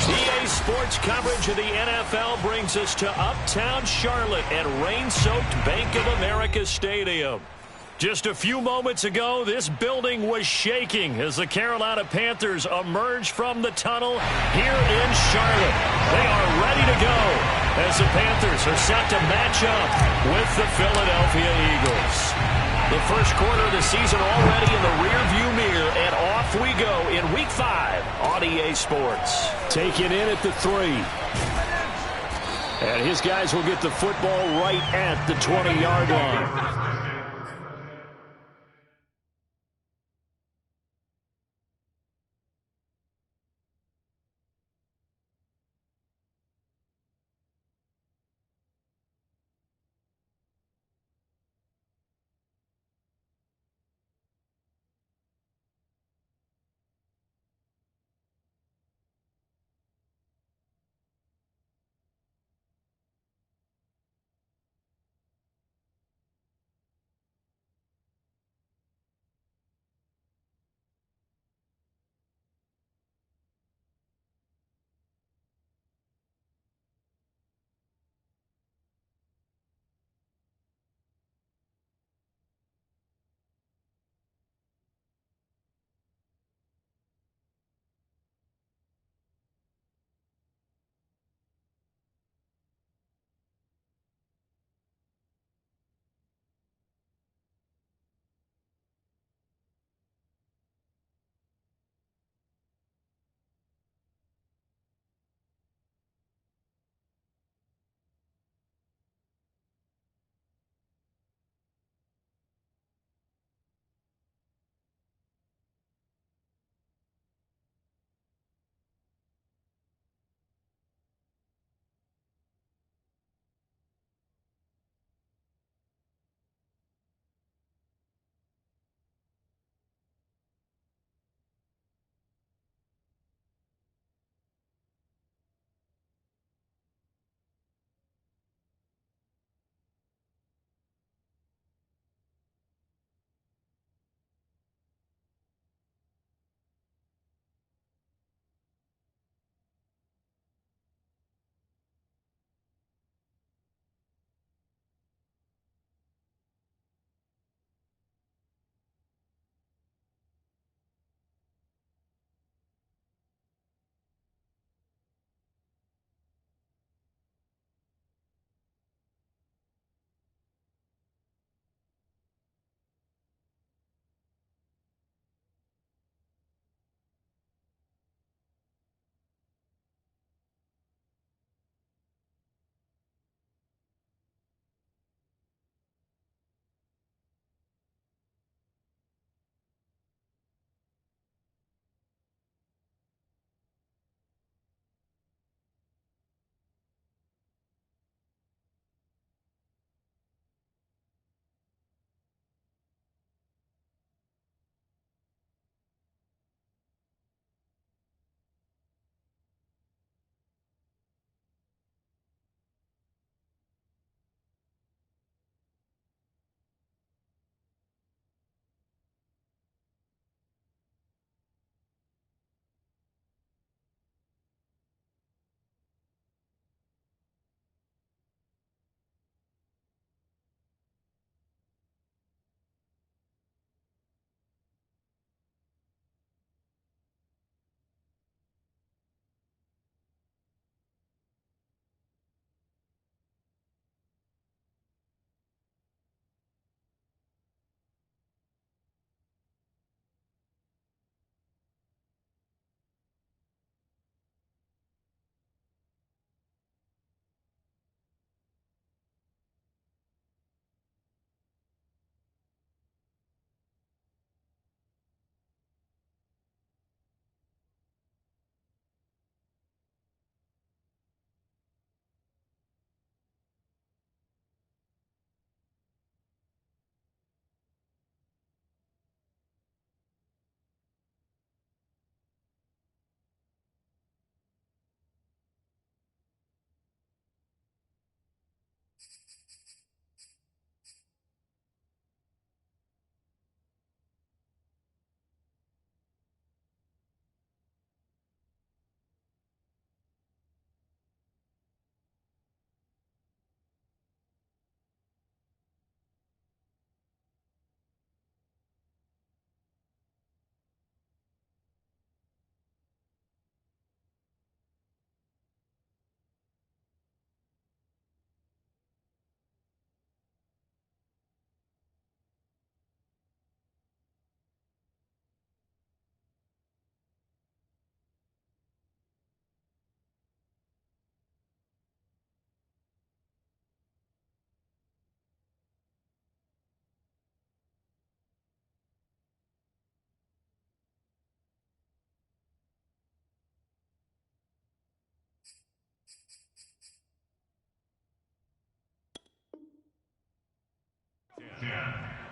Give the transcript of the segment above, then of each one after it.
EA Sports coverage of the NFL brings us to uptown Charlotte at rain-soaked Bank of America Stadium. Just a few moments ago, this building was shaking as the Carolina Panthers emerged from the tunnel here in Charlotte. They are ready to go as the Panthers are set to match up with the Philadelphia Eagles. The first quarter of the season already in the rearview mirror, and off we go in Week 5 on EA Sports. Take it in at the 3. And his guys will get the football right at the 20-yard line.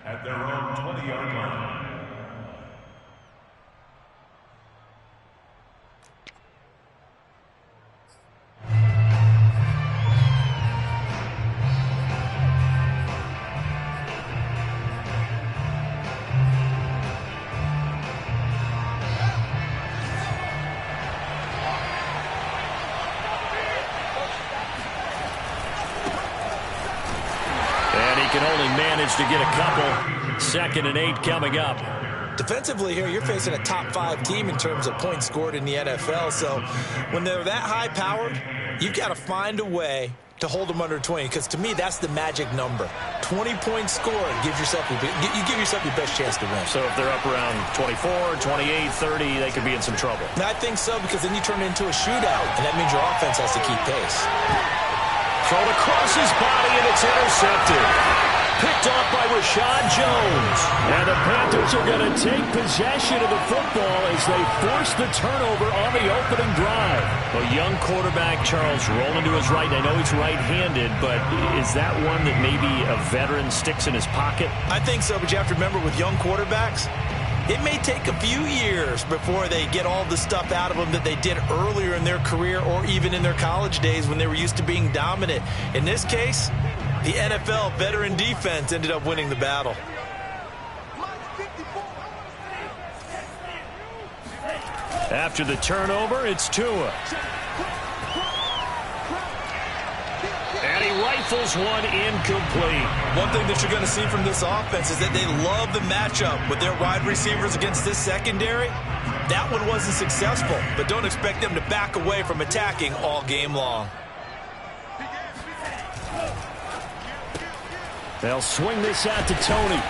at their own 20-yard line. Can only manage to get a couple. 2nd and 8 coming up. Defensively here, you're facing a top-5 team in terms of points scored in the NFL. So when they're that high-powered, you've got to find a way to hold them under 20. Because to me, that's the magic number. 20 points scored gives yourself you give yourself your best chance to win. So if they're up around 24, 28, 30, they could be in some trouble. And I think so, because then you turn it into a shootout, and that means your offense has to keep pace. Thrown across his body, and it's intercepted. Picked off by Rashad Jones. And the Panthers are going to take possession of the football as they force the turnover on the opening drive. A young quarterback, Charles, rolling to his right. I know he's right-handed, but is that one that maybe a veteran sticks in his pocket? I think so, but you have to remember with young quarterbacks, it may take a few years before they get all the stuff out of them that they did earlier in their career or even in their college days when they were used to being dominant. In this case, the NFL veteran defense ended up winning the battle. After the turnover, it's Tua. And he rifles one incomplete. One thing that you're going to see from this offense is that they love the matchup with their wide receivers against this secondary. That one wasn't successful, but don't expect them to back away from attacking all game long. They'll swing this out to Tony.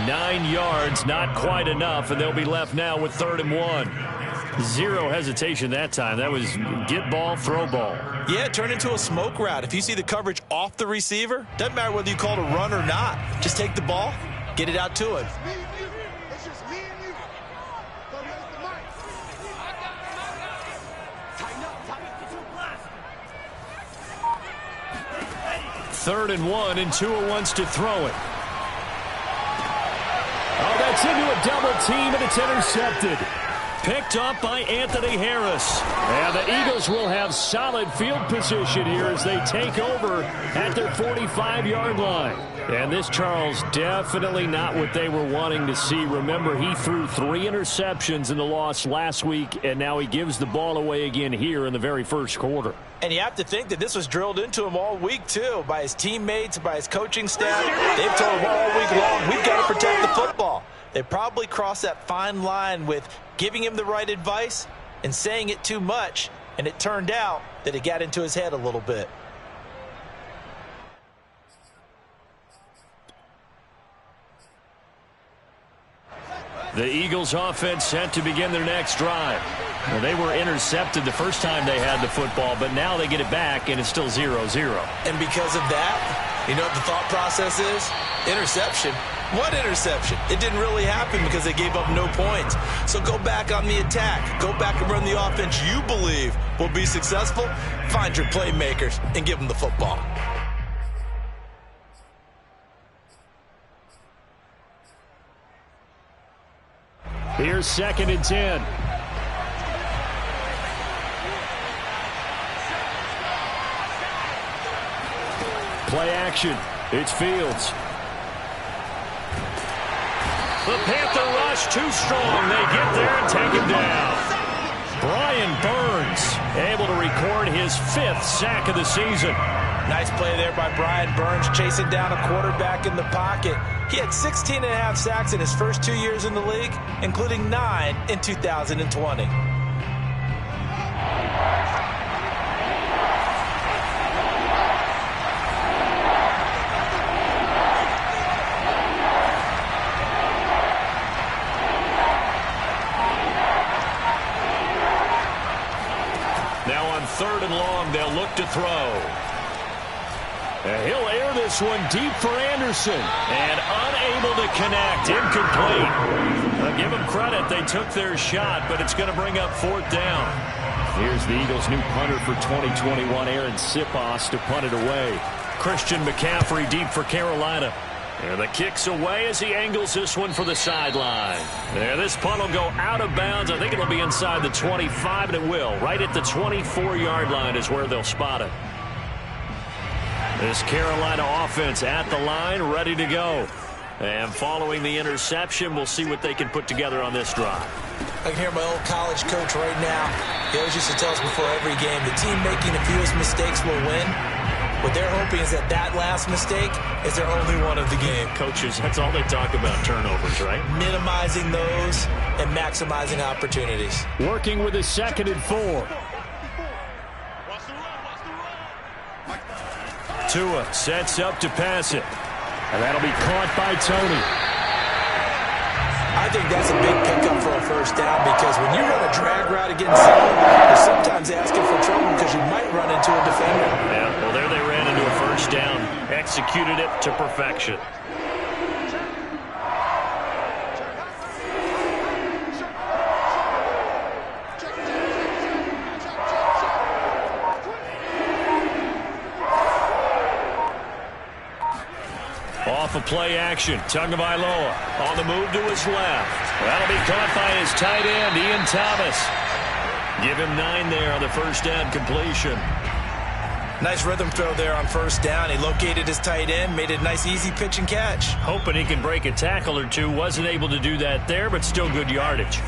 9 yards, not quite enough, and they'll be left now with 3rd and 1. Zero hesitation that time. That was get ball, throw ball. Yeah, it turned into a smoke route. If you see the coverage off the receiver, doesn't matter whether you call it a run or not. Just take the ball, get it out to him. Third and 1, and Tua wants to throw it. Oh, that's into a double team, and it's intercepted. Picked up by Anthony Harris. And the Eagles will have solid field position here as they take over at their 45-yard line. And this, Charles, definitely not what they were wanting to see. Remember, he threw 3 interceptions in the loss last week, and now he gives the ball away again here in the very first quarter. And you have to think that this was drilled into him all week, too, by his teammates, by his coaching staff. They've told him all week long, we've got to protect the football. They probably crossed that fine line with giving him the right advice and saying it too much, and it turned out that it got into his head a little bit. The Eagles offense set to begin their next drive. Well, they were intercepted the first time they had the football, but now they get it back, and it's still 0-0. And because of that, you know what the thought process is? Interception. What interception? It didn't really happen because they gave up no points. So go back on the attack. Go back and run the offense you believe will be successful. Find your playmakers and give them the football. Here's 2nd and 10. Play action. It's Fields. The Panther rush too strong. They get there and take him down. Brian Burns able to record his 5th sack of the season. Nice play there by Brian Burns, chasing down a quarterback in the pocket. He had 16.5 sacks in his first 2 years in the league, including 9 in 2020. Now on 3rd and long, they'll look to throw. And he'll air this one deep for Anderson. And unable to connect. Incomplete. I'll give them credit. They took their shot, but it's going to bring up 4th down. Here's the Eagles' new punter for 2021, Aaron Sipos, to punt it away. Christian McCaffrey deep for Carolina. And the kick's away as he angles this one for the sideline. There, this punt will go out of bounds. I think it'll be inside the 25, and it will. Right at the 24-yard line is where they'll spot it. This Carolina offense at the line, ready to go. And following the interception, we'll see what they can put together on this drive. I can hear my old college coach right now. He always used to tell us before every game, the team making the fewest mistakes will win. What they're hoping is that that last mistake is their only one of the game. Coaches, that's all they talk about, turnovers, right? Minimizing those and maximizing opportunities. Working with a 2nd and 4. Tua sets up to pass it. And that'll be caught by Tony. I think that's a big pickup for a first down because when you run a drag route against someone, you're sometimes asking for trouble because you might run into a defender. Yeah, well, there they ran into a first down. Executed it to perfection. Off of play action, Tagovailoa on the move to his left. That'll be caught by his tight end, Ian Thomas. Give him 9 there on the first down completion. Nice rhythm throw there on first down. He located his tight end, made it a nice easy pitch and catch. Hoping he can break a tackle or two. Wasn't able to do that there, but still good yardage.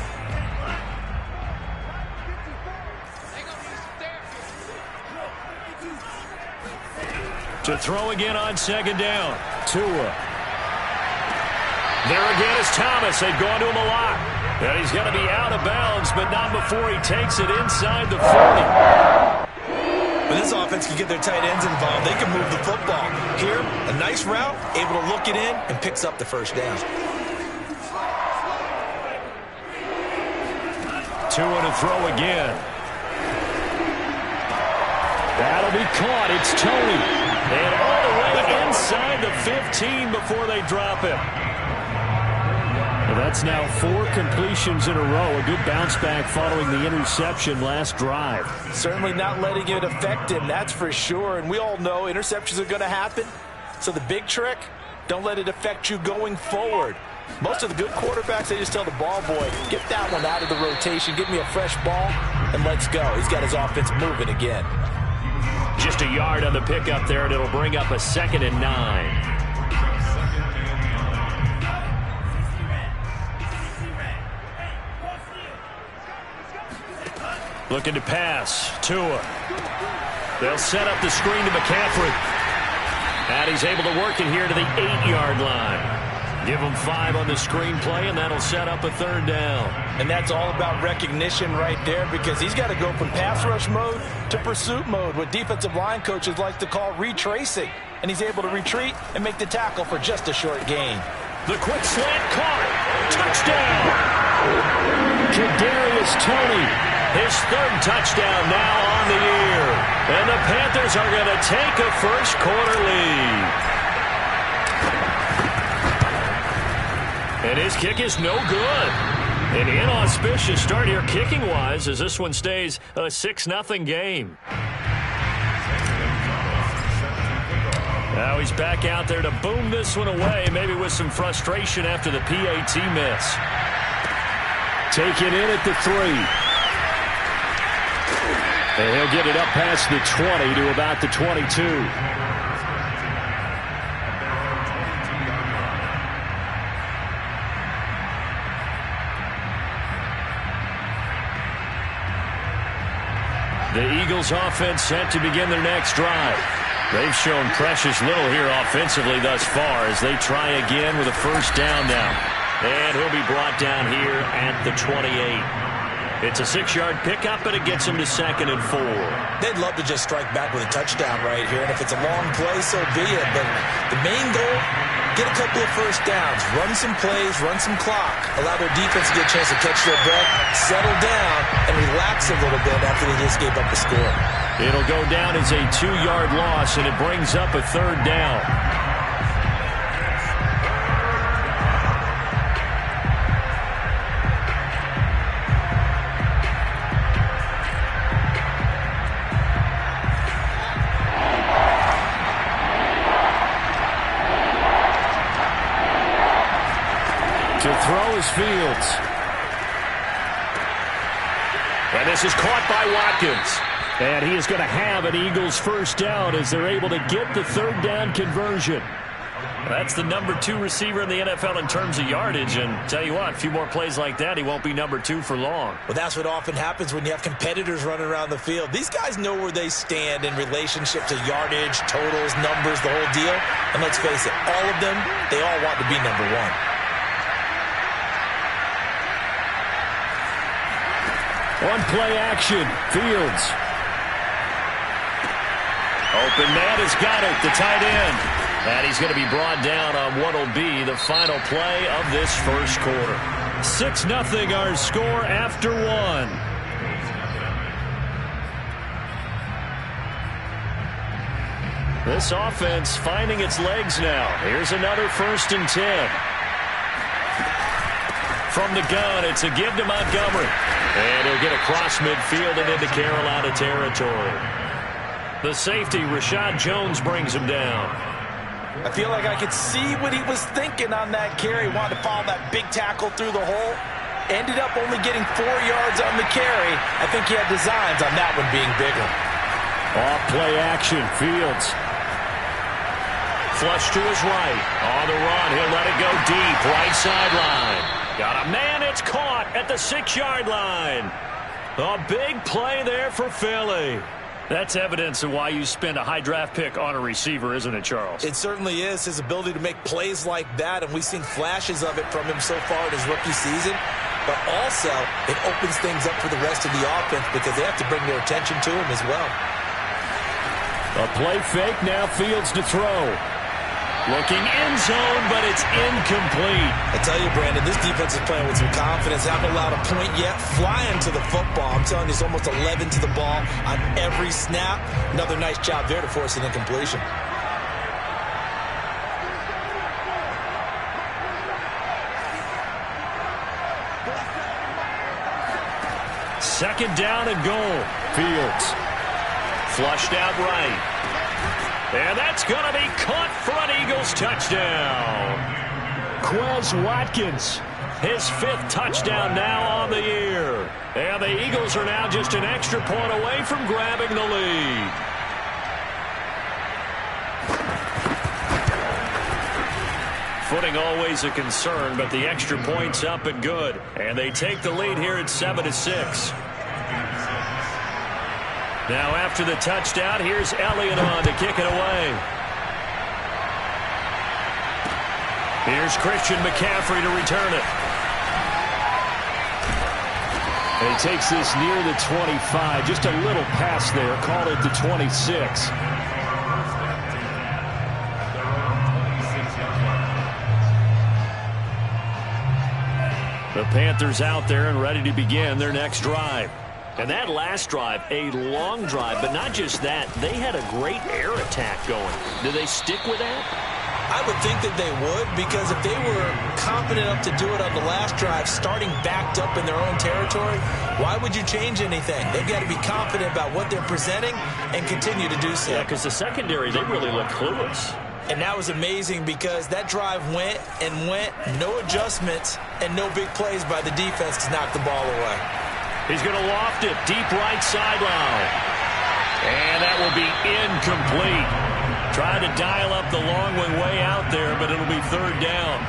To throw again on 2nd down. Tua. There again is Thomas. They've gone to him a lot. And he's going to be out of bounds, but not before he takes it inside the 40. When this offense can get their tight ends involved, they can move the football. Here, a nice route, able to look it in, and picks up the first down. Tua to throw again. That'll be caught. It's Tony. And all the way inside the 15 before they drop him. Well, that's now 4 completions in a row. A good bounce back following the interception last drive. Certainly not letting it affect him, that's for sure. And we all know interceptions are going to happen. So the big trick, don't let it affect you going forward. Most of the good quarterbacks, they just tell the ball boy, get that one out of the rotation, give me a fresh ball, and let's go. He's got his offense moving again. Just a yard on the pickup there, and it'll bring up a 2nd and 9. Looking to pass. Tua. They'll set up the screen to McCaffrey. And he's able to work it here to the 8-yard line. Give him 5 on the screen play, and that'll set up a 3rd down. And that's all about recognition right there because he's got to go from pass rush mode to pursuit mode, what defensive line coaches like to call retracing. And he's able to retreat and make the tackle for just a short gain. The quick slant caught. Touchdown. Kadarius Toney, his 3rd touchdown now on the year. And the Panthers are going to take a first-quarter lead. And his kick is no good. An inauspicious start here kicking-wise as this one stays a 6-0 game. Now he's back out there to boom this one away, maybe with some frustration after the PAT miss. Taken in at the 3. And he'll get it up past the 20 to about the 22. The Eagles offense set to begin their next drive. They've shown precious little here offensively thus far as they try again with a first down now. And he'll be brought down here at the 28. It's a 6-yard pickup, and it gets him to 2nd and 4. They'd love to just strike back with a touchdown right here, and if it's a long play, so be it. But the main goal, get a couple of first downs, run some plays, run some clock, allow their defense to get a chance to catch their breath, settle down, and relax a little bit after they just gave up the score. It'll go down as a 2-yard loss, and it brings up a 3rd down. to throw is Fields. And this is caught by Watkins. And he is going to have an Eagles first down as they're able to get the third down conversion. That's the number 2 receiver in the NFL in terms of yardage. And tell you what, a few more plays like that, he won't be number 2 for long. Well, that's what often happens when you have competitors running around the field. These guys know where they stand in relationship to yardage, totals, numbers, the whole deal. And let's face it, all of them, they all want to be number 1. On play action, Fields. Open man has got it, the tight end. And he's going to be brought down on what will be the final play of this first quarter. 6-0 our score after 1. This offense finding its legs now. Here's another 1st and 10. From the gun, it's a give to Montgomery. And he'll get across midfield and into Carolina territory. The safety, Rashad Jones, brings him down. I feel like I could see what he was thinking on that carry. Wanted to follow that big tackle through the hole. Ended up only getting 4 yards on the carry. I think he had designs on that one being bigger. Off play action, Fields. Flush to his right. On the run, he'll let it go deep. Right sideline. Got a man, it's caught at the 6-yard line. A big play there for Philly. That's evidence of why you spend a high draft pick on a receiver, isn't it, Charles? It certainly is. His ability to make plays like that, and we've seen flashes of it from him so far in his rookie season. But also, it opens things up for the rest of the offense because they have to bring their attention to him as well. A play fake, now Fields to throw. Looking end zone, but it's incomplete. I tell you, Brandon, this defense is playing with some confidence. Haven't allowed a point yet. Flying to the football. I'm telling you, it's almost 11 to the ball on every snap. Another nice job there to force an incompletion. Second down and goal. Fields. Flushed out right. And that's going to be caught for an Eagles touchdown. Quez Watkins, his 5th touchdown now on the year. And the Eagles are now just an extra point away from grabbing the lead. Footing always a concern, but the extra point's up and good. And they take the lead here at 7-6. Now after the touchdown, here's Elliott on to kick it away. Here's Christian McCaffrey to return it. And he takes this near the 25. Just a little pass there. Call it the 26. The Panthers out there and ready to begin their next drive. And that last drive, a long drive, but not just that. They had a great air attack going. Do they stick with that? I would think that they would, because if they were confident enough to do it on the last drive, starting backed up in their own territory, why would you change anything? They've got to be confident about what they're presenting and continue to do so. Yeah, because the secondary, they really look clueless. And that was amazing because that drive went and went, no adjustments, and no big plays by the defense to knock the ball away. He's going to loft it deep right sideline. And that will be incomplete. Trying to dial up the long one way out there, but it'll be 3rd down.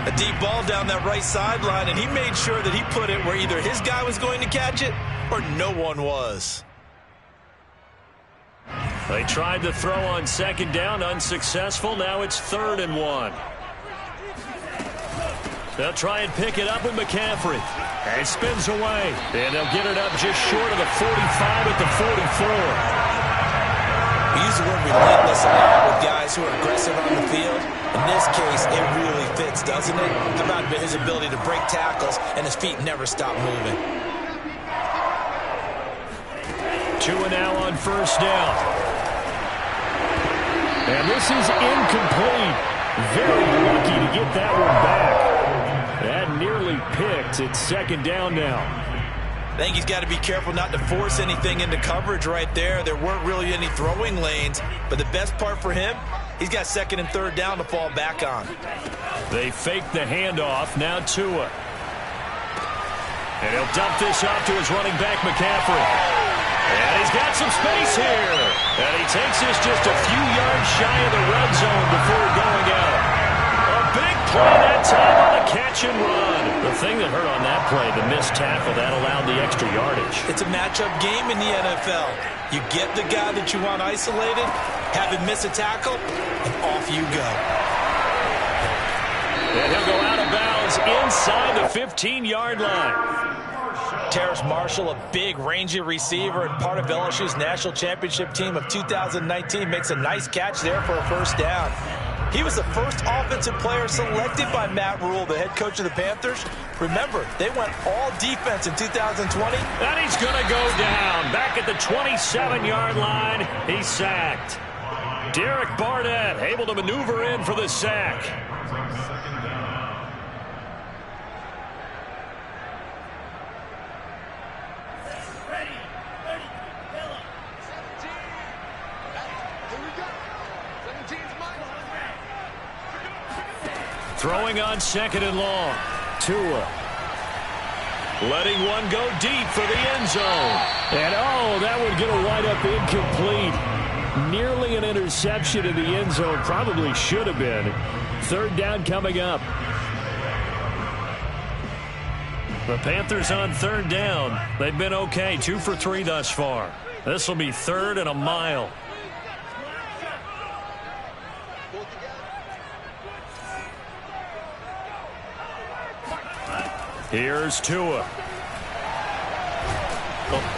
A deep ball down that right sideline, and he made sure that he put it where either his guy was going to catch it or no one was. They tried to throw on 2nd down, unsuccessful. Now it's 3rd and 1. They'll try and pick it up with McCaffrey. And it spins away. And they'll get it up just short of the 45 at the 44. We use the word relentless a lot with guys who are aggressive on the field. In this case, it really fits, doesn't it? How about his ability to break tackles and his feet never stop moving. 2 and now on 1st down. And this is incomplete. Very lucky to get that one back. That nearly picked. It's 2nd down now. I think he's got to be careful not to force anything into coverage right there. There weren't really any throwing lanes, but the best part for him, he's got 2nd and 3rd down to fall back on. They fake the handoff. Now Tua. And he'll dump this off to his running back, McCaffrey. And he's got some space here. And he takes this just a few yards shy of the red zone before going out. A big play that time on a catch and run. The thing that hurt on that play, the missed tackle, that allowed the extra yardage. It's a matchup game in the NFL. You get the guy that you want isolated, have him miss a tackle, and off you go. And he'll go out of bounds inside the 15-yard line. Terrace Marshall, a big, rangy receiver and part of LSU's national championship team of 2019, makes a nice catch there for a first down. He was the first offensive player selected by Matt Rule, the head coach of the Panthers. Remember, they went all defense in 2020. And he's going to go down. Back at the 27-yard line, he's sacked. Derek Barnett able to maneuver in for the sack. Throwing on second and long. Tua. Letting one go deep for the end zone. And, oh, that would get a wind up incomplete. Nearly an interception in the end zone. Probably should have been. Third down coming up. The Panthers on third down. They've been okay. 2 for 3 thus far. This will be third and a mile. Here's Tua.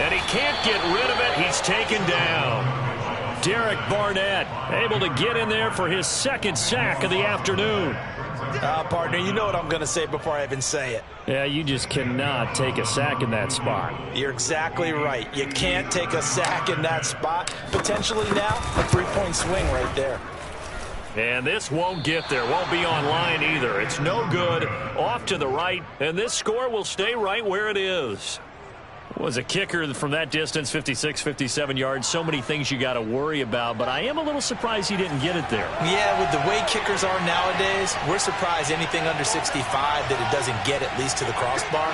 And he can't get rid of it. He's taken down. Derek Barnett able to get in there for his second sack of the afternoon. Partner, you know what I'm going to say before I even say it. Yeah, you just cannot take a sack in that spot. You're exactly right. You can't take a sack in that spot. Potentially now, a 3-point swing right there. And this won't get there. Won't be on line either. It's no good. Off to the right. And this score will stay right where it is. Was a kicker from that distance, 56, 57 yards. So many things you got to worry about. But I am a little surprised he didn't get it there. Yeah, with the way kickers are nowadays, we're surprised anything under 65 that it doesn't get at least to the crossbar.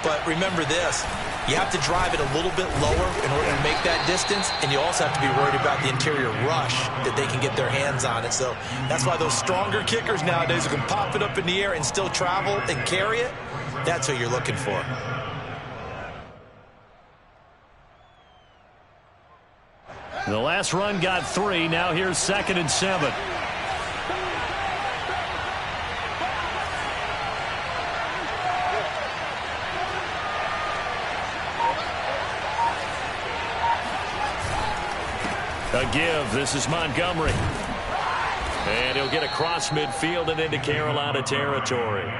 But remember this, you have to drive it a little bit lower in order to make that distance, and you also have to be worried about the interior rush that they can get their hands on it. So that's why those stronger kickers nowadays who can pop it up in the air and still travel and carry it, that's who you're looking for. The last run got 3. Now here's 2nd and 7. A give. This is Montgomery. And he'll get across midfield and into Carolina territory.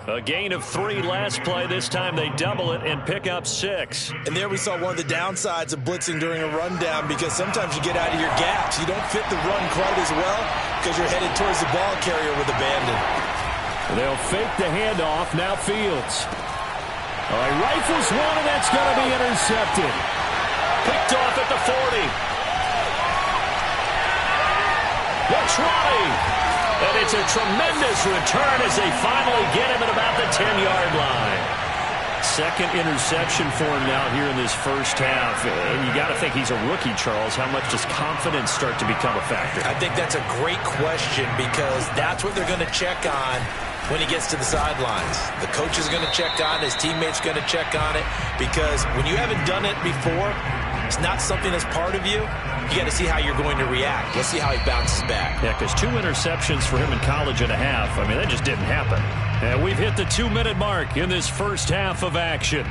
A gain of 3 last play. This time they double it and pick up 6. And there we saw one of the downsides of blitzing during a rundown, because sometimes you get out of your gaps. You don't fit the run quite as well because you're headed towards the ball carrier with abandon. They'll fake the handoff. Now Fields. All right, rifles one, and that's going to be intercepted. Picked off at the 40. Looks right. And it's a tremendous return as they finally get him at about the 10-yard line. Second interception for him now here in this first half. And you got to think he's a rookie, Charles. How much does confidence start to become a factor? I think that's a great question, because that's what they're going to check on when he gets to the sidelines. The coach is going to check on it. His teammates going to check on it, because when you haven't done it before, it's not something that's part of you. You got to see how you're going to react. Let's see how he bounces back. Yeah, because 2 interceptions for him in college and a half. I mean, that just didn't happen. And we've hit the 2-minute mark in this first half of action.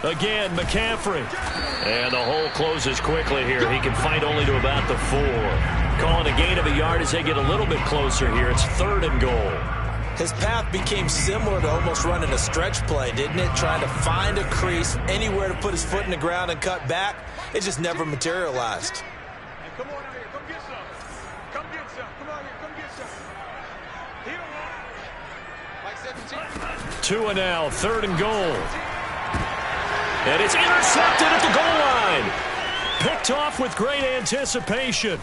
Again, McCaffrey. And the hole closes quickly here. He can fight only to about the 4. Calling a gain of a yard as they get a little bit closer here. It's 3rd and goal. His path became similar to almost running a stretch play, didn't it? Trying to find a crease, anywhere to put his foot in the ground and cut back. It just never materialized. Hey, come on out here. Come get some. Come get some. Come on here. Come get some. Here. Like 17. Tua now, 3rd and goal. And it's intercepted at the goal line. picked off with great anticipation.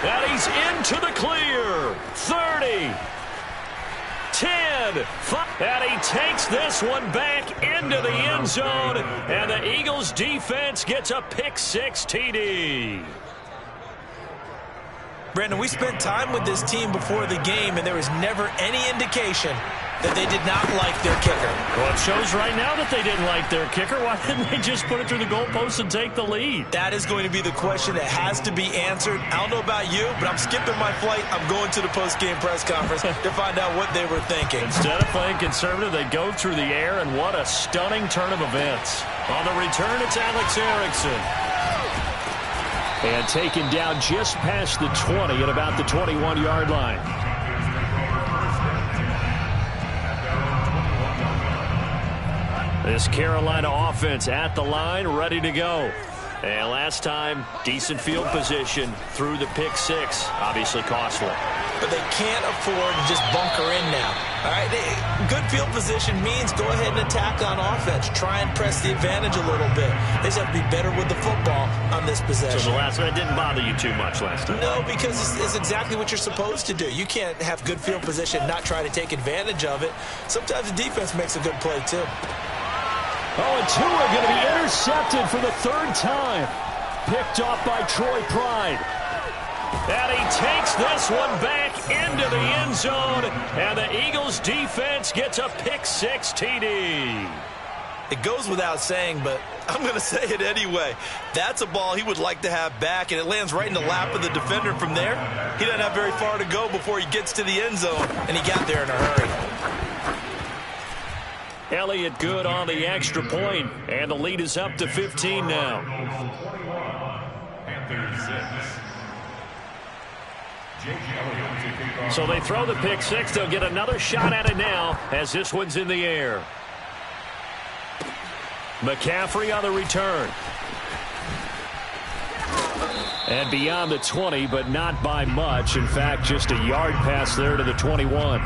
And he's into the clear. 30. 10. 5. And he takes this one back into the end zone. And the Eagles defense gets a pick-6 TD. Brandon, we spent time with this team before the game, and there was never any indication that they did not like their kicker. Well, it shows right now that they didn't like their kicker. Why didn't they just put it through the goalpost and take the lead? That is going to be the question that has to be answered. I don't know about you, but I'm skipping my flight. I'm going to the post-game press conference to find out what they were thinking. Instead of playing conservative, they go through the air, and what a stunning turn of events. On the return, it's Alex Erickson. And taken down just past the 20 at about the 21-yard line. This Carolina offense at the line, ready to go. And last time, decent field position through the pick-6. Obviously costly. But they can't afford to just bunker in now. All right, good field position means go ahead and attack on offense. Try and press the advantage a little bit. They just have to be better with the football on this possession. So the last one didn't bother you too much last time? No, because it's exactly what you're supposed to do. You can't have good field position, not try to take advantage of it. Sometimes the defense makes a good play, too. Oh, and Tua are going to be intercepted for the 3rd time. Picked off by Troy Pride. And he takes this one back into the end zone. And the Eagles defense gets a pick-6 TD. It goes without saying, but I'm going to say it anyway. That's a ball he would like to have back, and it lands right in the lap of the defender from there. He doesn't have very far to go before he gets to the end zone, and he got there in a hurry. Elliott good on the extra point, and the lead is up to 15 now. So they throw the pick-6. They'll get another shot at it now as this one's in the air. McCaffrey on the return. And beyond the 20, but not by much. In fact, just a yard pass there to the 21.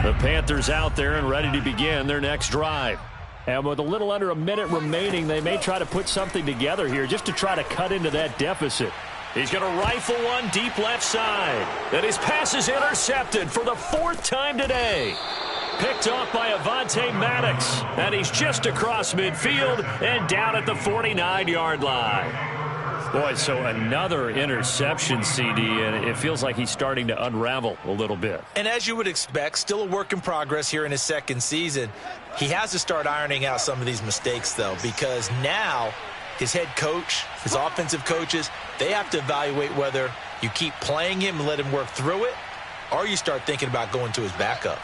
The Panthers out there and ready to begin their next drive. And with a little under a minute remaining, they may try to put something together here just to try to cut into that deficit. He's going to rifle one deep left side. And his pass is intercepted for the 4th time today. Picked off by Avonte Maddox. And he's just across midfield and down at the 49-yard line. Boy, so another interception, CD, and it feels like he's starting to unravel a little bit. And as you would expect, still a work in progress here in his 2nd season. He has to start ironing out some of these mistakes, though, because now his head coach, his offensive coaches, they have to evaluate whether you keep playing him and let him work through it, or you start thinking about going to his backup.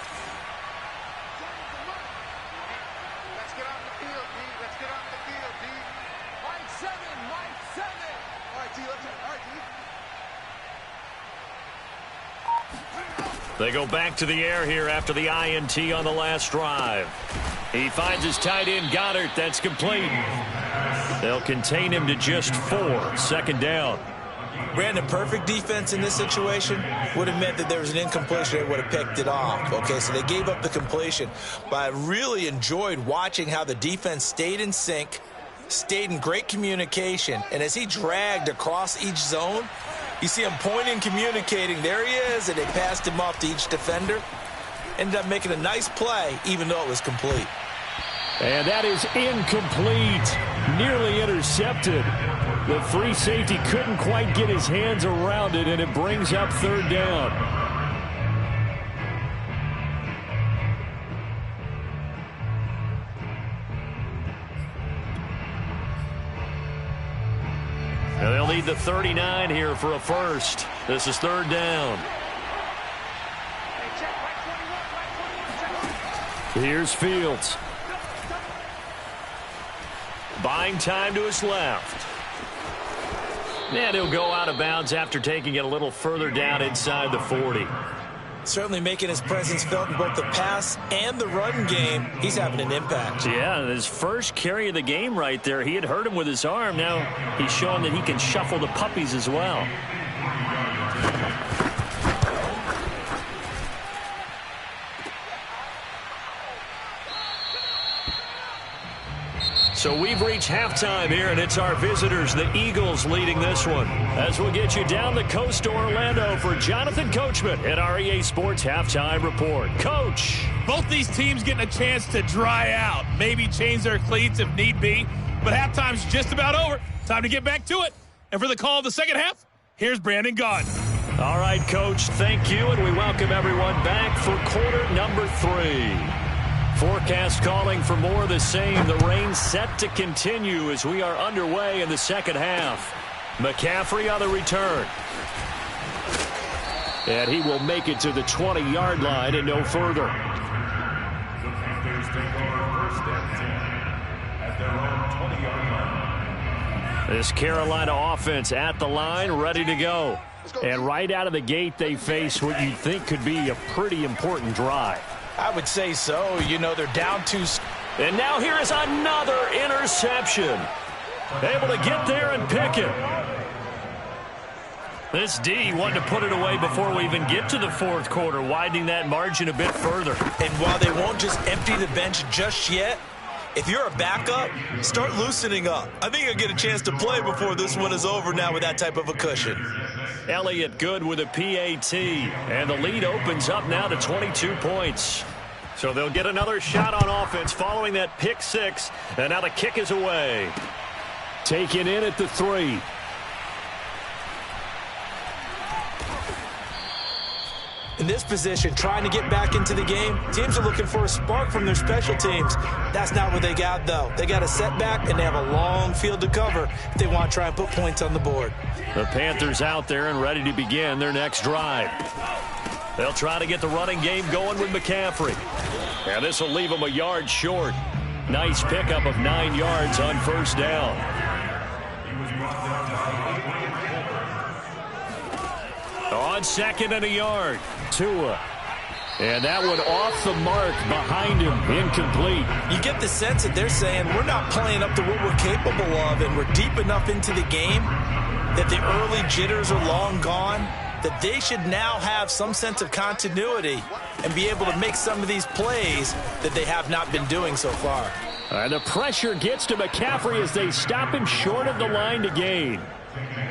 Let's get on the field, D. Let's get on the field, D. Mike 7, Mike 7. All right, D, let's go. All right, D. They go back to the air here after the INT on the last drive. He finds his tight end, Goddard. That's complete. They'll contain him to just 4. 2nd down. Brandon, perfect defense in this situation would have meant that there was an incompletion. They would have picked it off. Okay, so they gave up the completion. But I really enjoyed watching how the defense stayed in sync, stayed in great communication. And as he dragged across each zone, you see him pointing, communicating. There he is, and they passed him off to each defender. Ended up making a nice play, even though it was complete. And that is incomplete. Nearly intercepted. The free safety couldn't quite get his hands around it, and it brings up 3rd down. And they'll need the 39 here for a first. This is 3rd down. Here's Fields. Buying time to his left. And he'll go out of bounds after taking it a little further down inside the 40. Certainly making his presence felt in both the pass and the run game. He's having an impact. Yeah, his first carry of the game right there. He had hurt him with his arm. Now he's showing that he can shuffle the puppies as well. So we've reached halftime here, and it's our visitors, the Eagles, leading this one. As we'll get you down the coast to Orlando for Jonathan Coachman at our EA Sports Halftime Report. Coach! Both these teams getting a chance to dry out, maybe change their cleats if need be, but halftime's just about over. Time to get back to it. And for the call of the second half, here's Brandon Gaudin. All right, Coach, thank you, and we welcome everyone back for quarter number 3. Forecast calling for more of the same. The rain set to continue as we are underway in the second half. McCaffrey on the return. And he will make it to the 20-yard line and no further. The Panthers take over first and 10 at their own 20-yard line. This Carolina offense at the line, ready to go. And right out of the gate, they face what you'd think could be a pretty important drive. I would say so. You know, they're down 2. And now here is another interception. Able to get there and pick it. This D wanted to put it away before we even get to the fourth quarter, widening that margin a bit further. And while they won't just empty the bench just yet, if you're a backup, start loosening up. I think you'll get a chance to play before this one is over now with that type of a cushion. Elliott good with a PAT, and the lead opens up now to 22 points. So they'll get another shot on offense following that pick 6, and now the kick is away. Taken in at the 3. In this position, trying to get back into the game, teams are looking for a spark from their special teams. That's not what they got, though. They got a setback, and they have a long field to cover if they want to try and put points on the board. The Panthers out there and ready to begin their next drive. They'll try to get the running game going with McCaffrey. And this will leave them a yard short. Nice pickup of 9 yards on first down. On second and a yard, Tua. And that one off the mark behind him, incomplete. You get the sense that they're saying we're not playing up to what we're capable of, and we're deep enough into the game that the early jitters are long gone, that they should now have some sense of continuity and be able to make some of these plays that they have not been doing so far. And the pressure gets to McCaffrey as they stop him short of the line to gain.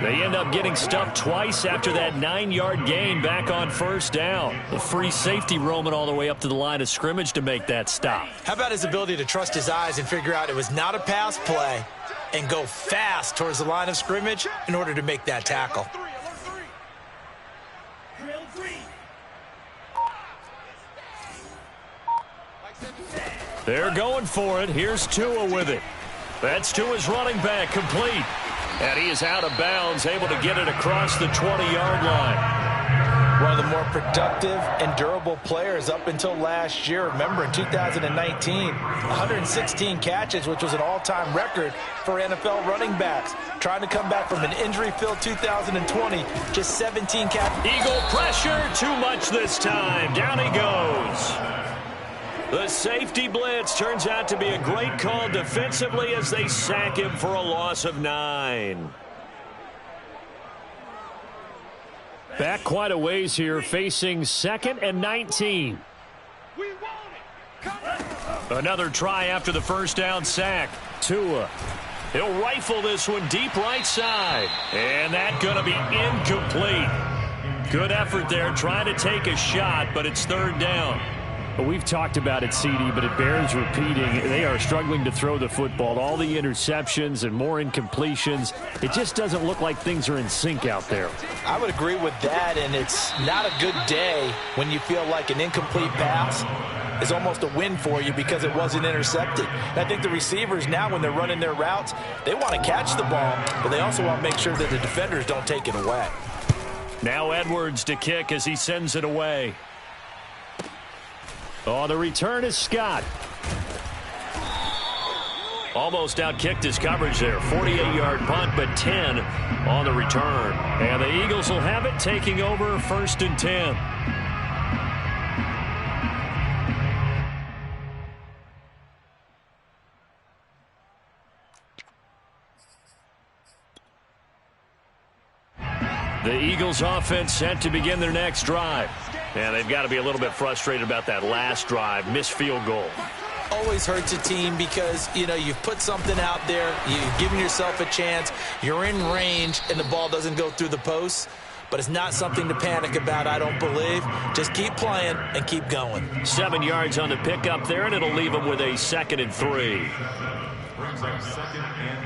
They end up getting stuffed twice after that 9-yard gain back on first down. The free safety roaming all the way up to the line of scrimmage to make that stop. How about his ability to trust his eyes and figure out it was not a pass play and go fast towards the line of scrimmage in order to make that tackle. They're going for it. Here's Tua with it. That's Tua's running back, complete. And he is out of bounds, able to get it across the 20-yard line. One of the more productive and durable players up until last year. Remember, in 2019, 116 catches, which was an all-time record for NFL running backs. Trying to come back from an injury-filled 2020, just 17 catches. Eagle pressure, too much this time. Down he goes. The safety blitz turns out to be a great call defensively as they sack him for a loss of 9. Back quite a ways here, facing 2nd and 19. Another try after the first down sack. Tua. He'll rifle this one deep right side. And that's going to be incomplete. Good effort there, trying to take a shot, but it's third down. We've talked about it, CD, but it bears repeating. They are struggling to throw the football. All the interceptions and more incompletions. It just doesn't look like things are in sync out there. I would agree with that, and it's not a good day when you feel like an incomplete pass is almost a win for you because it wasn't intercepted. And I think the receivers now, when they're running their routes, they want to catch the ball, but they also want to make sure that the defenders don't take it away. Now Edwards to kick as he sends it away. Oh, the return is Scott. Almost outkicked his coverage there. 48-yard punt, but 10 on the return. And the Eagles will have it, taking over 1st and 10. The Eagles offense set to begin their next drive. And they've got to be a little bit frustrated about that last drive, missed field goal. always hurts a team because, you know, you've put something out there, you've given yourself a chance, you're in range, and the ball doesn't go through the posts. But it's not something to panic about, I don't believe. Just keep playing and keep going. 7 yards on the pickup there, and it'll leave them with a 2nd and 3. Brings up 2nd and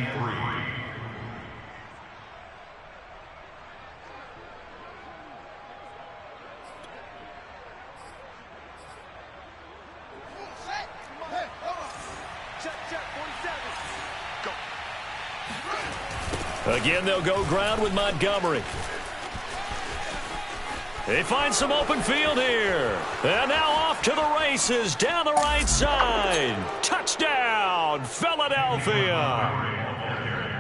3. Again, they'll go ground with Montgomery. They find some open field here. And now off to the races down the right side. Touchdown, Philadelphia.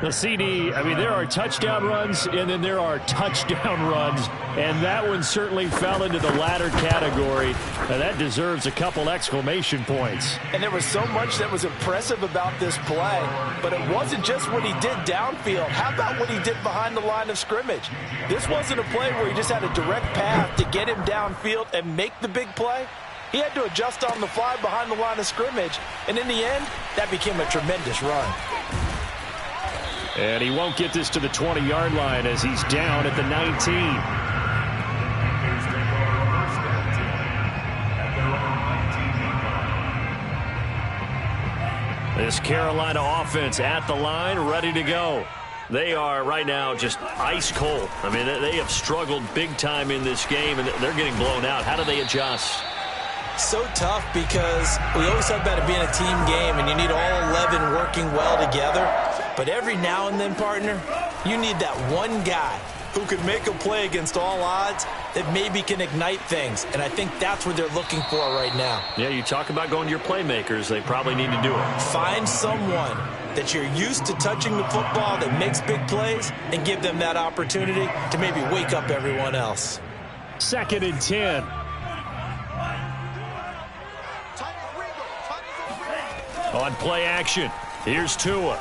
The CD, I mean, there are touchdown runs, and then there are touchdown runs. And that one certainly fell into the latter category. And that deserves a couple exclamation points. And there was so much that was impressive about this play. But it wasn't just what he did downfield. How about what he did behind the line of scrimmage? This wasn't a play where he just had a direct path to get him downfield and make the big play. He had to adjust on the fly behind the line of scrimmage. And in the end, that became a tremendous run. And he won't get this to the 20-yard line as he's down at the 19. This Carolina offense at the line, ready to go. They are right now just ice cold. I mean, they have struggled big time in this game, and they're getting blown out. How do they adjust? So tough because we always talk about it being a team game, and you need all 11 working well together. But every now and then, partner, you need that one guy who could make a play against all odds that maybe can ignite things. And I think that's what they're looking for right now. Yeah, you talk about going to your playmakers. They probably need to do it. Find someone that you're used to touching the football that makes big plays and give them that opportunity to maybe wake up everyone else. 2nd and 10. On play action, here's Tua.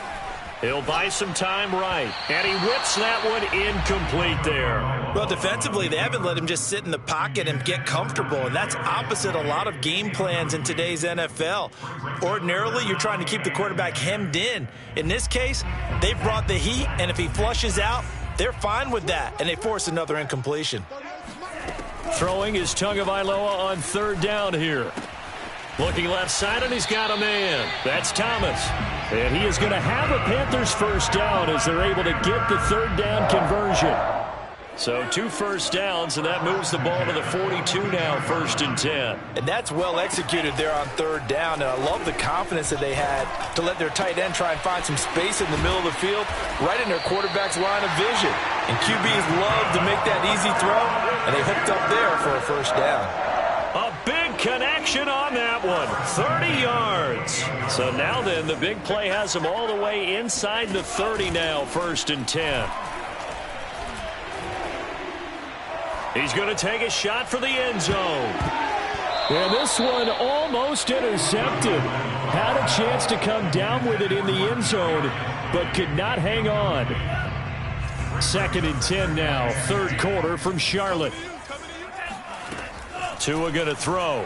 He'll buy some time right, and he whips that one incomplete there. Well, defensively, they haven't let him just sit in the pocket and get comfortable, and that's opposite a lot of game plans in today's NFL. Ordinarily, you're trying to keep the quarterback hemmed in. In this case, they've brought the heat, and if he flushes out, they're fine with that, and they force another incompletion. Throwing is Tagovailoa on 3rd down here. Looking left side, and he's got a man. That's Thomas. And he is going to have a Panthers first down as they're able to get the 3rd down conversion. So 2 first downs, and that moves the ball to the 42 now, 1st and 10. And that's well executed there on 3rd down, and I love the confidence that they had to let their tight end try and find some space in the middle of the field, right in their quarterback's line of vision. And QBs love to make that easy throw, and they hooked up there for a first down. A big connection on that one. 30 yards. So now then, the big play has them all the way inside the 30 now, 1st and 10. He's going to take a shot for the end zone. And this one almost intercepted. Had a chance to come down with it in the end zone, but could not hang on. 2nd and 10 now, 3rd quarter from Charlotte. Tua going to throw.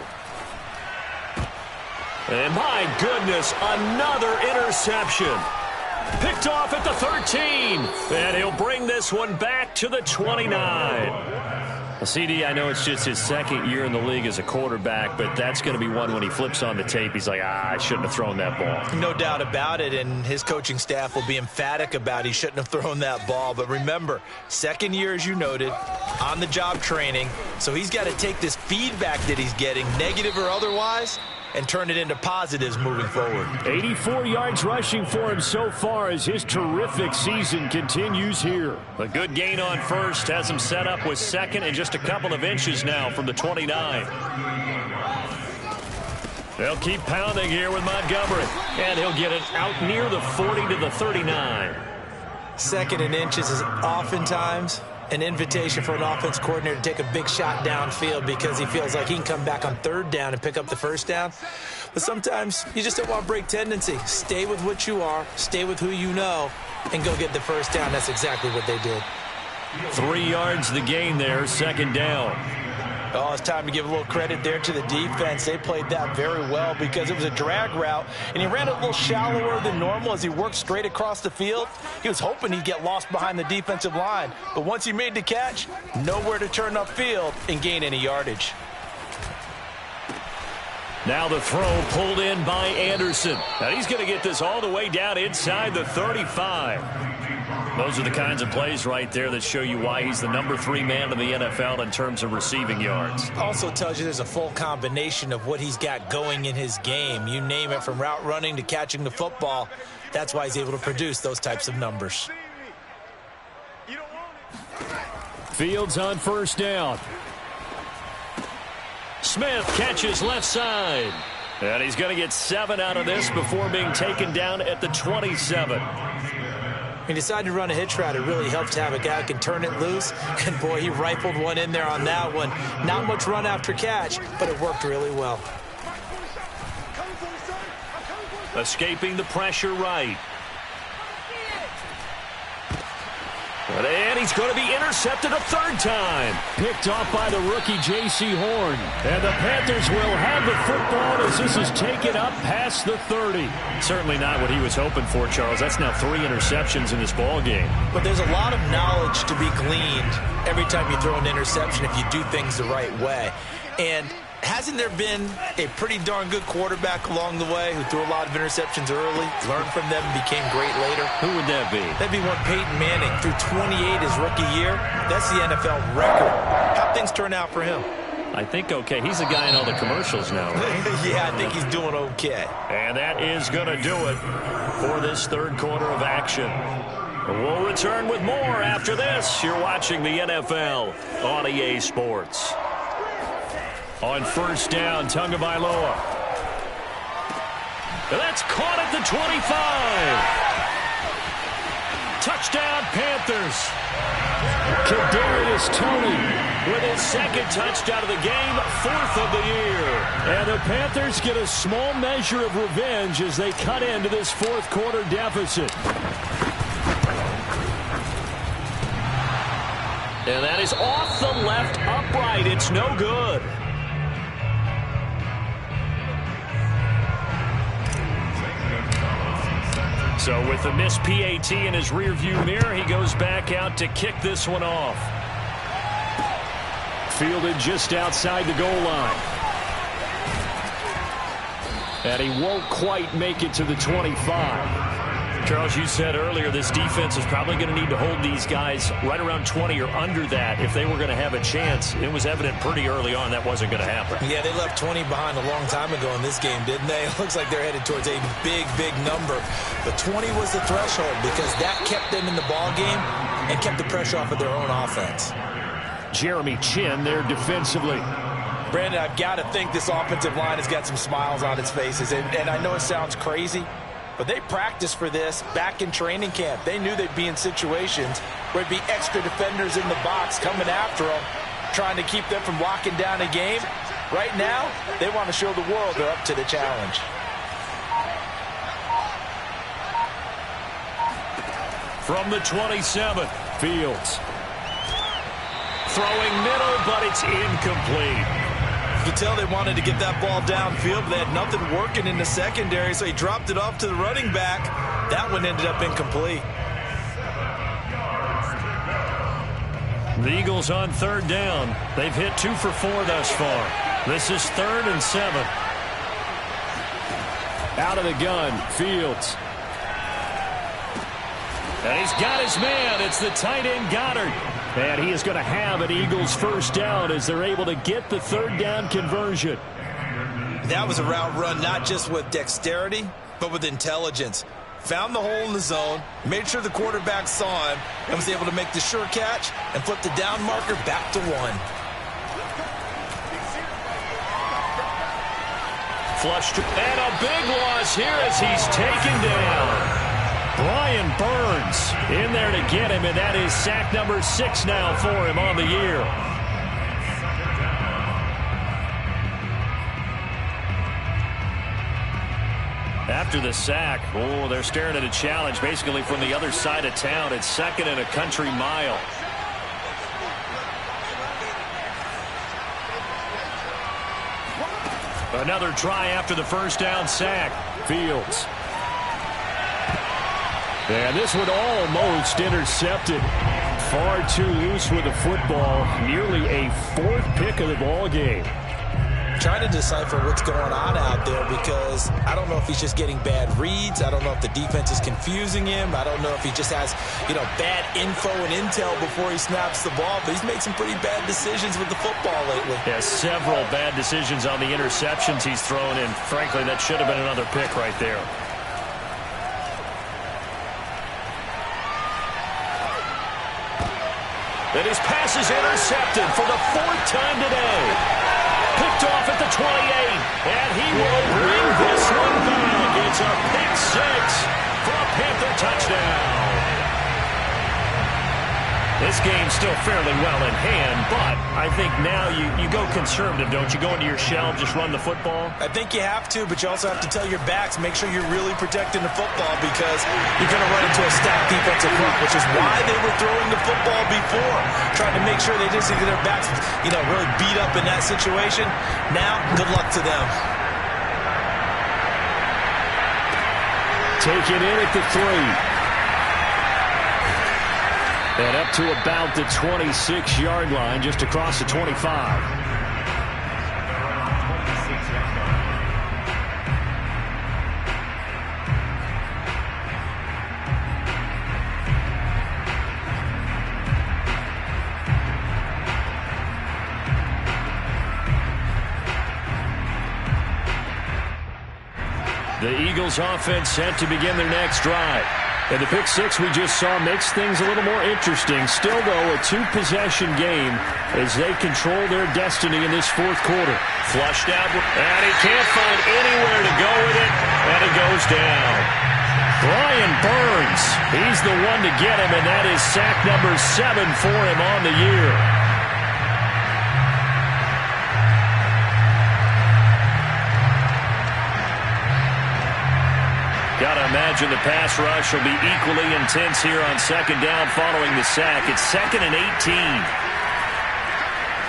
And my goodness, another interception. Picked off at the 13. And he'll bring this one back to the 29. CD, I know it's just his 2nd year in the league as a quarterback, but that's going to be one when he flips on the tape. He's like, I shouldn't have thrown that ball. No doubt about it, and his coaching staff will be emphatic about he shouldn't have thrown that ball. But remember, 2nd year, as you noted, on-the-job training, so he's got to take this feedback that he's getting, negative or otherwise, and turn it into positives moving forward. 84 yards rushing for him so far as his terrific season continues here. A good gain on 1st has him set up with 2nd and just a couple of inches now from the 29. They'll keep pounding here with Montgomery, and he'll get it out near the 40 to the 39. 2nd and inches is oftentimes an invitation for an offense coordinator to take a big shot downfield because he feels like he can come back on 3rd down and pick up the 1st down. But sometimes you just don't want to break tendency. Stay with what you are, stay with who you know, and go get the 1st down. That's exactly what they did. 3 yards the gain there, 2nd down. Oh, it's time to give a little credit there to the defense. They played that very well because it was a drag route, and he ran a little shallower than normal as he worked straight across the field. He was hoping he'd get lost behind the defensive line, but once he made the catch, nowhere to turn upfield and gain any yardage. Now the throw pulled in by Anderson. Now he's going to get this all the way down inside the 35. Those are the kinds of plays right there that show you why he's the #3 man in the NFL in terms of receiving yards. Also tells you there's a full combination of what he's got going in his game. You name it, from route running to catching the football. That's why he's able to produce those types of numbers. Fields on first down. Smith catches left side. And he's going to get 7 out of this before being taken down at the 27. He decided to run a hitch route. It really helps to have a guy who can turn it loose. And, boy, he rifled one in there on that one. Not much run after catch, but it worked really well. Escaping the pressure right. And he's going to be intercepted a third time. Picked off by the rookie J.C. Horn. And the Panthers will have the football as this is taken up past the 30. Certainly not what he was hoping for, Charles. That's now 3 interceptions in this ball game. But there's a lot of knowledge to be gleaned every time you throw an interception if you do things the right way. And hasn't there been a pretty darn good quarterback along the way who threw a lot of interceptions early, learned from them, and became great later? Who would that be? That'd be one Peyton Manning. Threw 28 his rookie year. That's the NFL record. How'd things turn out for him? I think okay. He's the guy in all the commercials now, right? Yeah, I think he's doing okay. And that is going to do it for this third quarter of action. We'll return with more after this. You're watching the NFL on EA Sports. On first down, Tagovailoa. That's caught at the 25. Touchdown, Panthers. Kadarius Toney with his second touchdown of the game, 4th of the year. And the Panthers get a small measure of revenge as they cut into this fourth quarter deficit. And that is off the left upright. It's no good. So with the missed PAT in his rearview mirror, he goes back out to kick this one off. Fielded just outside the goal line. And he won't quite make it to the 25. Charles, you said earlier this defense is probably going to need to hold these guys right around 20 or under that if they were going to have a chance. It was evident pretty early on that wasn't going to happen. Yeah, they left 20 behind a long time ago in this game, didn't they? It looks like they're headed towards a big, big number. But 20 was the threshold because that kept them in the ball game and kept the pressure off of their own offense. Jeremy Chin there defensively. Brandon, I've got to think this offensive line has got some smiles on its faces. And I know it sounds crazy, but they practiced for this back in training camp. They knew they'd be in situations where it'd be extra defenders in the box coming after them, trying to keep them from locking down a game. Right now, they want to show the world they're up to the challenge. From the 27, Fields. Throwing middle, but it's incomplete. You could tell they wanted to get that ball downfield, but they had nothing working in the secondary, so he dropped it off to the running back. That one ended up incomplete. The Eagles on third down. They've hit 2 for 4 thus far. This is 3rd and 7. Out of the gun, Fields. And he's got his man. It's the tight end Goddard. And he is going to have an Eagles first down as they're able to get the third down conversion. That was a route run not just with dexterity, but with intelligence. Found the hole in the zone, made sure the quarterback saw him, and was able to make the sure catch and flip the down marker back to 1. Flushed. And a big loss here as he's taken down. Brian Burns in there to get him, and that is sack number 6 now for him on the year. After the sack, they're staring at a challenge basically from the other side of town. It's 2nd and a country mile. Another try after the first down sack. Fields. And this one almost intercepted. Far too loose with the football. Nearly a fourth pick of the ball game. Trying to decipher what's going on out there because I don't know if he's just getting bad reads. I don't know if the defense is confusing him. I don't know if he just has, bad info and intel before he snaps the ball. But he's made some pretty bad decisions with the football lately. Yeah, several bad decisions on the interceptions he's thrown, and frankly, that should have been another pick right there. And his pass is intercepted for the fourth time today. Picked off at the 28, and he will bring this one back. It's a pick six for a Panther touchdown. This game's still fairly well in hand, but I think now you go conservative, don't you? Go into your shell, just run the football? I think you have to, but you also have to tell your backs, make sure you're really protecting the football because you're going to run into a stacked defensive front, which is why they were throwing the football before, trying to make sure they didn't get their backs, really beat up in that situation. Now, good luck to them. Take it in at the 3. And up to about the 26-yard line, just across the 25. The Eagles offense set to begin their next drive. And the pick six we just saw makes things a little more interesting. Still, though, a two-possession game as they control their destiny in this fourth quarter. Flushed out, and he can't find anywhere to go with it, and it goes down. Brian Burns, he's the one to get him, and that is sack number 7 for him on the year. Gotta imagine the pass rush will be equally intense here on second down following the sack. It's 2nd and 18.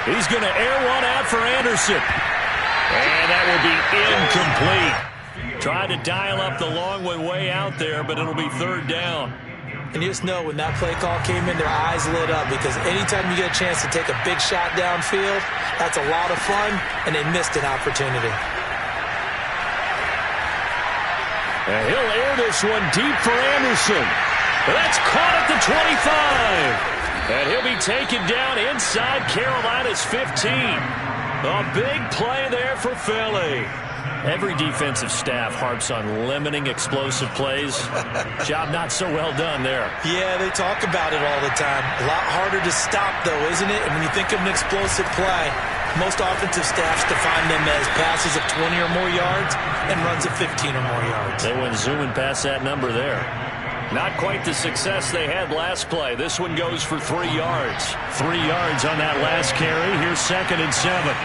He's going to air one out for Anderson. And that will be incomplete. Tried to dial up the long way out there, but it'll be 3rd down. And you just know when that play call came in, their eyes lit up because anytime you get a chance to take a big shot downfield, that's a lot of fun, and they missed an opportunity. And he'll air this one deep for Anderson. That's caught at the 25. And he'll be taken down inside Carolina's 15. A big play there for Philly. Every defensive staff harps on limiting explosive plays. Job not so well done there. Yeah, they talk about it all the time. A lot harder to stop, though, isn't it? And when you think of an explosive play, most offensive staffs define them as passes of 20 or more yards and runs of 15 or more yards. They went zooming past that number there. Not quite the success they had last play. This one goes for 3 yards. 3 yards on that last carry. Here's 2nd and 7.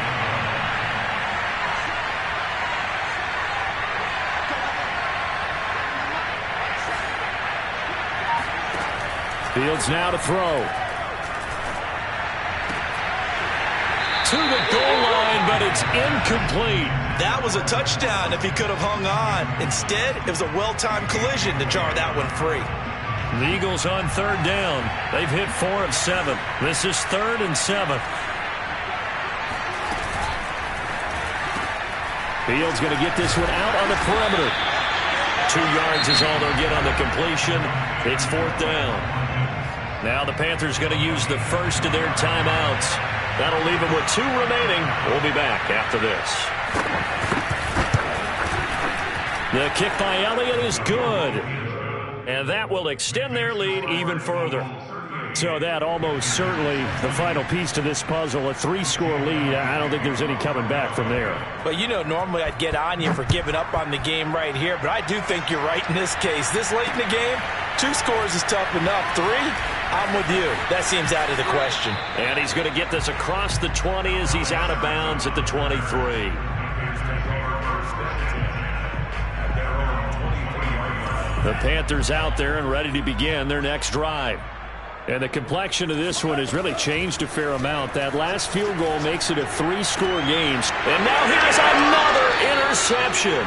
Fields now to throw. To the goal line, but it's incomplete. That was a touchdown if he could have hung on. Instead, it was a well-timed collision to jar that one free. The Eagles on 3rd down. They've hit 4 of 7. This is 3rd and 7. Fields going to get this one out on the perimeter. 2 yards is all they'll get on the completion. It's 4th down. Now the Panthers going to use the first of their timeouts. That'll leave them with 2 remaining. We'll be back after this. The kick by Elliott is good. And that will extend their lead even further. So that almost certainly the final piece to this puzzle. A 3-score lead. I don't think there's any coming back from there. Well, normally I'd get on you for giving up on the game right here, but I do think you're right in this case. This late in the game, 2 scores is tough enough. 3, I'm with you. That seems out of the question. And he's going to get this across the 20 as he's out of bounds at the 23. The Panthers out there and ready to begin their next drive. And the complexion of this one has really changed a fair amount. That last field goal makes it a 3-score game. And now here's another interception.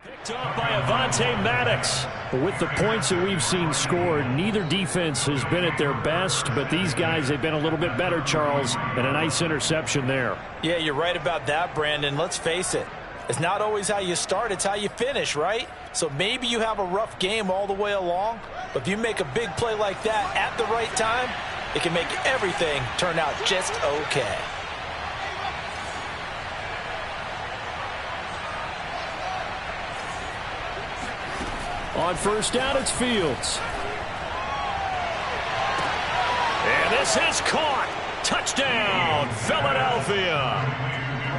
Picked up by Avonte Maddox. With the points that we've seen scored, neither defense has been at their best, but these guys have been a little bit better, Charles, and a nice interception there. Yeah, you're right about that, Brandon. Let's face it. It's not always how you start, it's how you finish, right? So maybe you have a rough game all the way along, but if you make a big play like that at the right time, it can make everything turn out just okay. On first down, it's Fields. And this is caught. Touchdown, Philadelphia.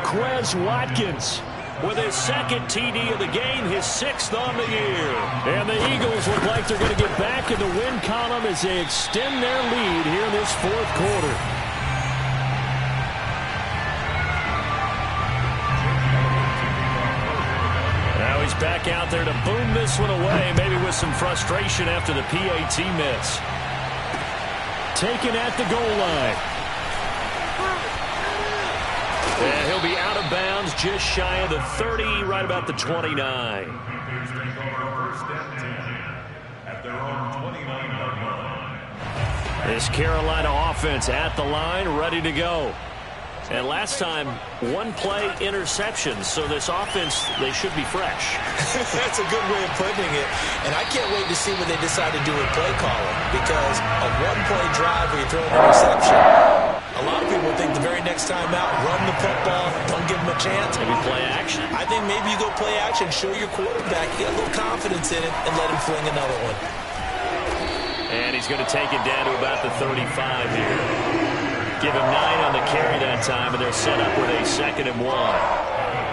Quez Watkins with his second TD of the game, his 6th on the year. And the Eagles look like they're going to get back in the win column as they extend their lead here in this 4th quarter. Now he's back out there to boom this one away, maybe with some frustration after the PAT miss. Taken at the goal line. And he'll be out of bounds just shy of the 30, right about the 29. Panthers take over first and 10 at their own 29-yard line. This Carolina offense at the line, ready to go. And last time, 1-play interceptions, so this offense, they should be fresh. That's a good way of putting it. And I can't wait to see what they decide to do with play calling, because a 1-play drive where you throw an interception, a lot of people think the very next time out, run the football, don't give them a chance. Maybe play action. I think maybe you go play action, show your quarterback, get a little confidence in it, and let him fling another one. And he's going to take it down to about the 35 here. Give him 9 on the carry that time, and they're set up with a 2nd and 1.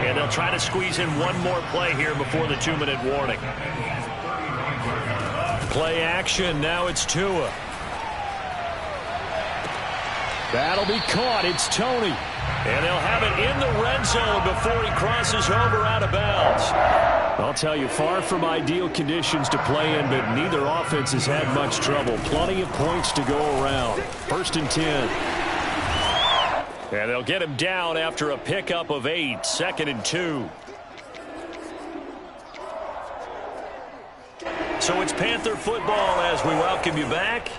And they'll try to squeeze in one more play here before the 2-minute warning. Play action. Now it's Tua. That'll be caught. It's Tony. And they'll have it in the red zone before he crosses over out of bounds. I'll tell you, far from ideal conditions to play in, but neither offense has had much trouble. Plenty of points to go around. 1st and 10. And they'll get him down after a pickup of 8. 2nd and 2. So it's Panther football as we welcome you back.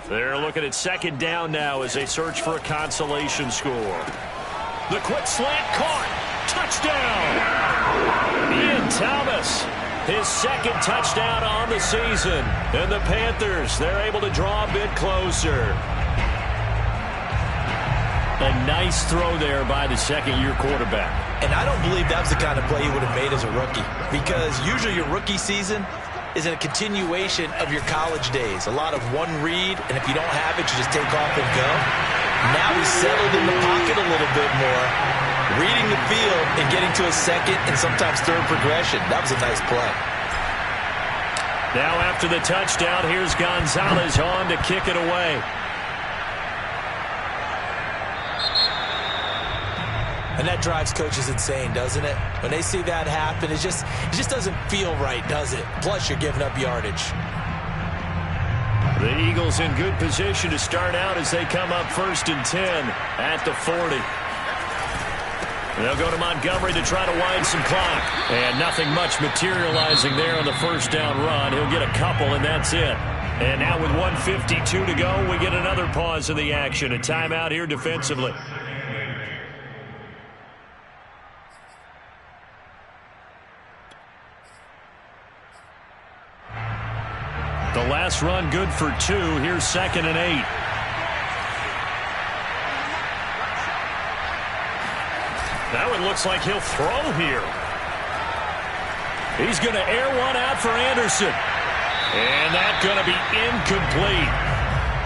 They're looking at 2nd down now as they search for a consolation score. The quick slant caught. Touchdown. Ian Thomas, his 2nd touchdown on the season. And the Panthers, they're able to draw a bit closer. A nice throw there by the 2nd-year quarterback. And I don't believe that was the kind of play he would have made as a rookie, because usually your rookie season is a continuation of your college days. A lot of one read, and if you don't have it, you just take off and go. Now he's settled in the pocket a little bit more, reading the field and getting to a 2nd and sometimes 3rd progression. That was a nice play. Now after the touchdown, here's Gonzalez on to kick it away. And that drives coaches insane, doesn't it? When they see that happen, it just doesn't feel right, does it? Plus, you're giving up yardage. The Eagles in good position to start out as they come up 1st and 10 at the 40. They'll go to Montgomery to try to wind some clock. And nothing much materializing there on the 1st down run. He'll get a couple, and that's it. And now with 1:52 to go, we get another pause in the action. A timeout here defensively. The last run good for 2. Here's 2nd and 8. That one looks like he'll throw here. He's going to air one out for Anderson. And that's going to be incomplete.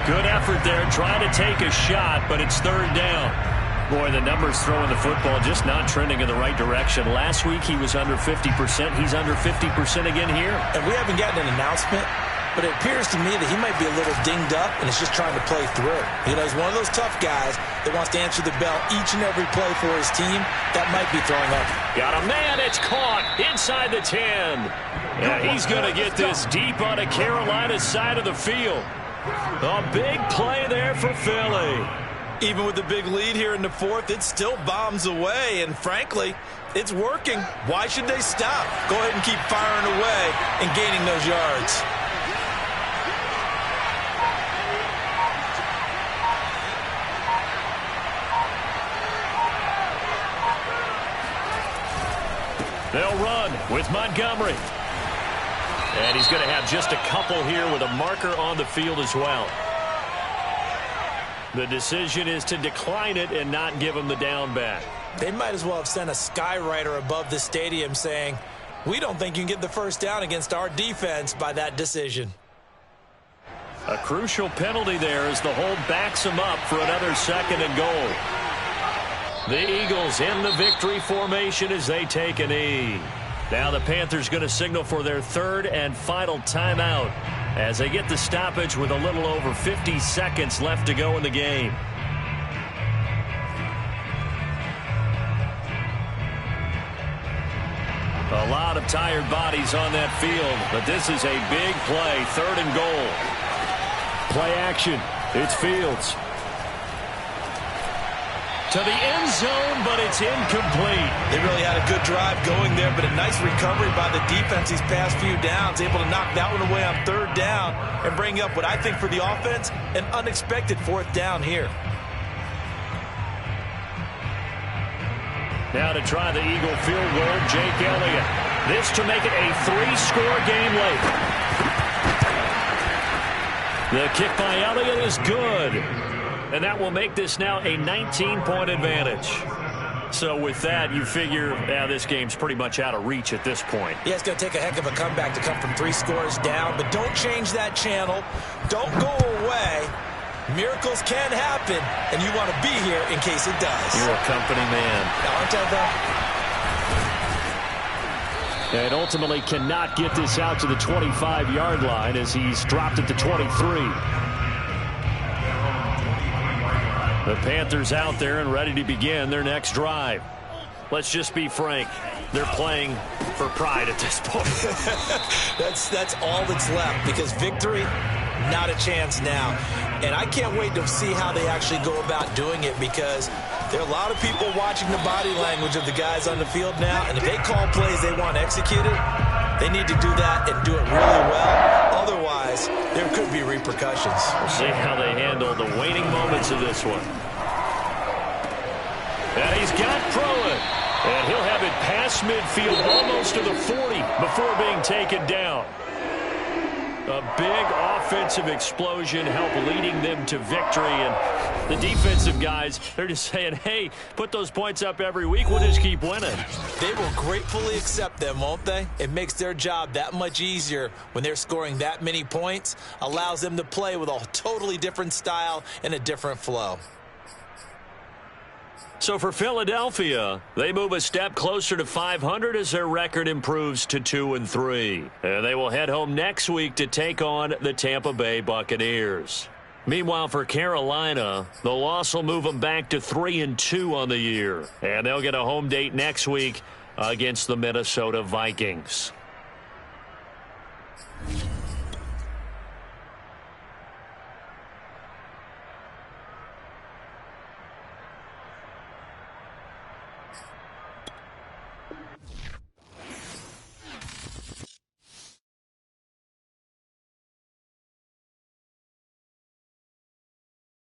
Good effort there, trying to take a shot, but it's 3rd down. Boy, the numbers throwing the football just not trending in the right direction. Last week he was under 50%. He's under 50% again here. And we haven't gotten an announcement, but it appears to me that he might be a little dinged up and is just trying to play through. You know, he's one of those tough guys that wants to answer the bell each and every play for his team. That might be throwing up. Got a man. It's caught inside the 10. Yeah, he's going to get this deep on the Carolina side of the field. A big play there for Philly. Even with the big lead here in the fourth, it still bombs away, and frankly, it's working. Why should they stop? Go ahead and keep firing away and gaining those yards. They'll run with Montgomery. And he's going to have just a couple here with a marker on the field as well. The decision is to decline it and not give him the down back. They might as well have sent a skywriter above the stadium saying, we don't think you can get the first down against our defense by that decision. A crucial penalty there as the hold backs him up for another 2nd and goal. The Eagles in the victory formation as they take a knee. Now the Panthers going to signal for their 3rd and final timeout as they get the stoppage with a little over 50 seconds left to go in the game. A lot of tired bodies on that field, but this is a big play, 3rd and goal. Play action. It's Fields. To the end zone, but it's incomplete. They really had a good drive going there, but a nice recovery by the defense these past few downs, able to knock that one away on 3rd down and bring up what I think for the offense, an unexpected 4th down here. Now to try the Eagle field goal, Jake Elliott. This to make it a 3-score game late. The kick by Elliott is good. And that will make this now a 19-point advantage. So with that, you figure, this game's pretty much out of reach at this point. Yeah, it's going to take a heck of a comeback to come from 3 scores down, but don't change that channel. Don't go away. Miracles can happen, and you want to be here in case it does. You're a company man. Aren't I, though? And ultimately cannot get this out to the 25-yard line as he's dropped at the 23. The Panthers out there and ready to begin their next drive. Let's just be frank. They're playing for pride at this point. That's all that's left, because victory, not a chance now. And I can't wait to see how they actually go about doing it, because there are a lot of people watching the body language of the guys on the field now, and if they call plays they want executed, they need to do that and do it really well. Otherwise, there could be repercussions. We'll see how they handle the waning moments of this one. And he's got Pruitt. And he'll have it past midfield almost to the 40 before being taken down. A big offensive explosion helped leading them to victory. And the defensive guys, they're just saying, hey, put those points up every week. We'll just keep winning. They will gratefully accept them, won't they? It makes their job that much easier when they're scoring that many points. Allows them to play with a totally different style and a different flow. So for Philadelphia, they move a step closer to 500 as their record improves to 2-3. And they will head home next week to take on the Tampa Bay Buccaneers. Meanwhile, for Carolina, the loss will move them back to 3-2 on the year. And they'll get a home date next week against the Minnesota Vikings.